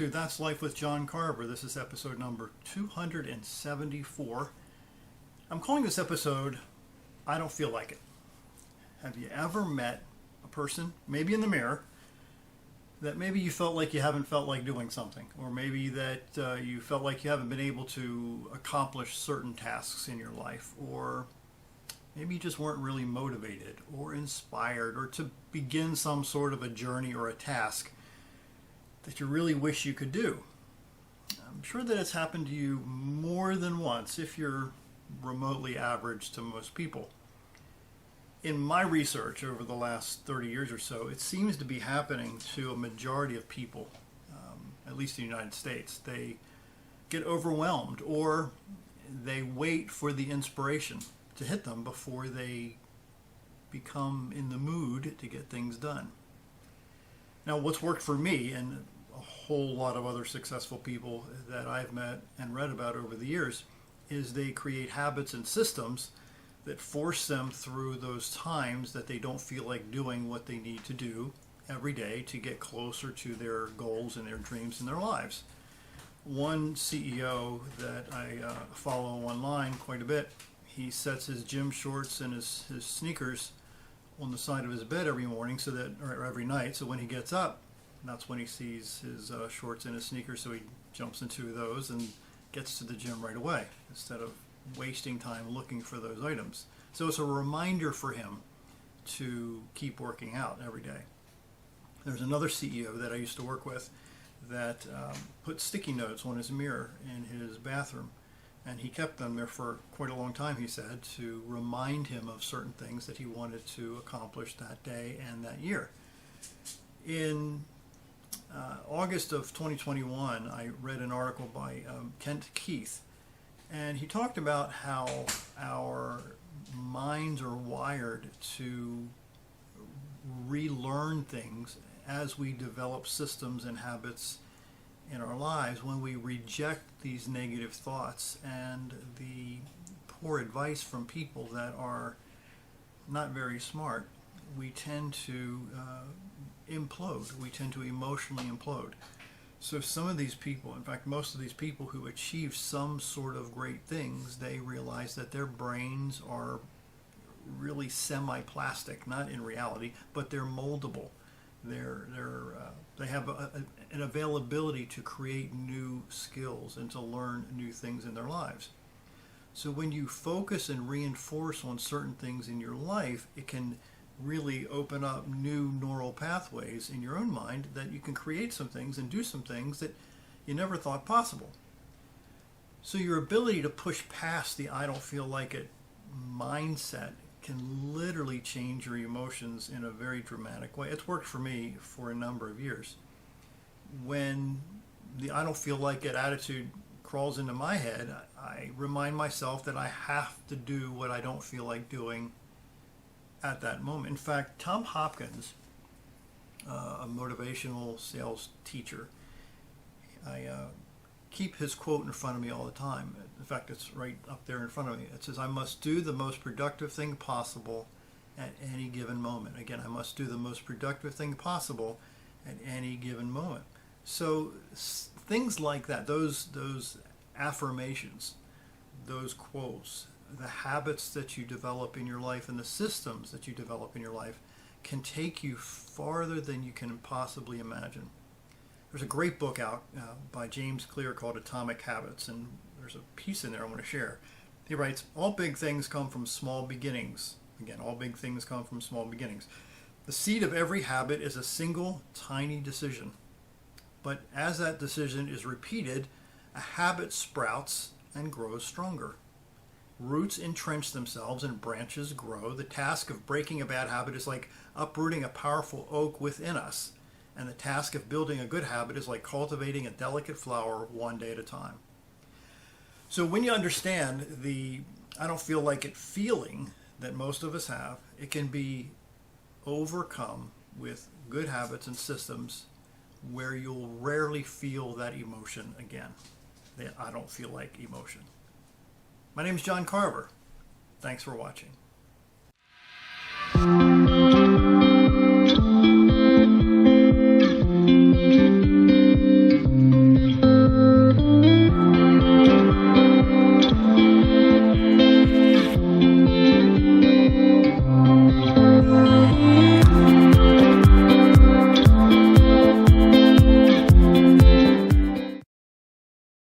to That's Life with John Carver. This is episode number 274. I'm calling this episode, I Don't Feel Like It. Have you ever met a person, maybe in the mirror, that maybe you felt like you haven't felt like doing something, or maybe that you felt like you haven't been able to accomplish certain tasks in your life, or maybe you just weren't really motivated or inspired or to begin some sort of a journey or a task that you really wish you could do. I'm sure that it's happened to you more than once if you're remotely average to most people. In my research over the last 30 years or so, it seems to be happening to a majority of people, at least in the United States. They get overwhelmed or they wait for the inspiration to hit them before they become in the mood to get things done. Now, what's worked for me and a whole lot of other successful people that I've met and read about over the years is they create habits and systems that force them through those times that they don't feel like doing what they need to do every day to get closer to their goals and their dreams in their lives. One CEO that I follow online quite a bit, he sets his gym shorts and his sneakers on the side of his bed every morning, or every night, so when he gets up, that's when he sees his shorts and his sneakers, so he jumps into those and gets to the gym right away instead of wasting time looking for those items. So it's a reminder for him to keep working out every day. There's another CEO that I used to work with that put sticky notes on his mirror in his bathroom, and he kept them there for quite a long time, he said, to remind him of certain things that he wanted to accomplish that day and that year. In August of 2021, I read an article by Kent Keith, and he talked about how our minds are wired to relearn things as we develop systems and habits in our lives. When we reject these negative thoughts and the poor advice from people that are not very smart, we tend to implode. We tend to emotionally implode. So some of these people, in fact, most of these people who achieve some sort of great things, they realize that their brains are really semi-plastic, not in reality, but they're moldable. They have an availability to create new skills and to learn new things in their lives. So when you focus and reinforce on certain things in your life, it can really open up new neural pathways in your own mind that you can create some things and do some things that you never thought possible. So your ability to push past the I don't feel like it mindset can literally change your emotions in a very dramatic way. It's worked for me for a number of years. When the I don't feel like it attitude crawls into my head, I remind myself that I have to do what I don't feel like doing at that moment. In fact, Tom Hopkins, a motivational sales teacher, I keep his quote in front of me all the time. In fact, it's right up there in front of me. It says, "I must do the most productive thing possible at any given moment." Again, I must do the most productive thing possible at any given moment. So things like that, those affirmations, those quotes, the habits that you develop in your life and the systems that you develop in your life can take you farther than you can possibly imagine. There's a great book out by James Clear called Atomic Habits, and there's a piece in there I want to share. He writes, "All big things come from small beginnings." Again, all big things come from small beginnings. "The seed of every habit is a single tiny decision. But as that decision is repeated, a habit sprouts and grows stronger. Roots entrench themselves and branches grow. The task of breaking a bad habit is like uprooting a powerful oak within us. And the task of building a good habit is like cultivating a delicate flower one day at a time." So when you understand the I don't feel like it feeling that most of us have, it can be overcome with good habits and systems where you'll rarely feel that emotion again, that I don't feel like emotion. My name is John Carver. Thanks for watching.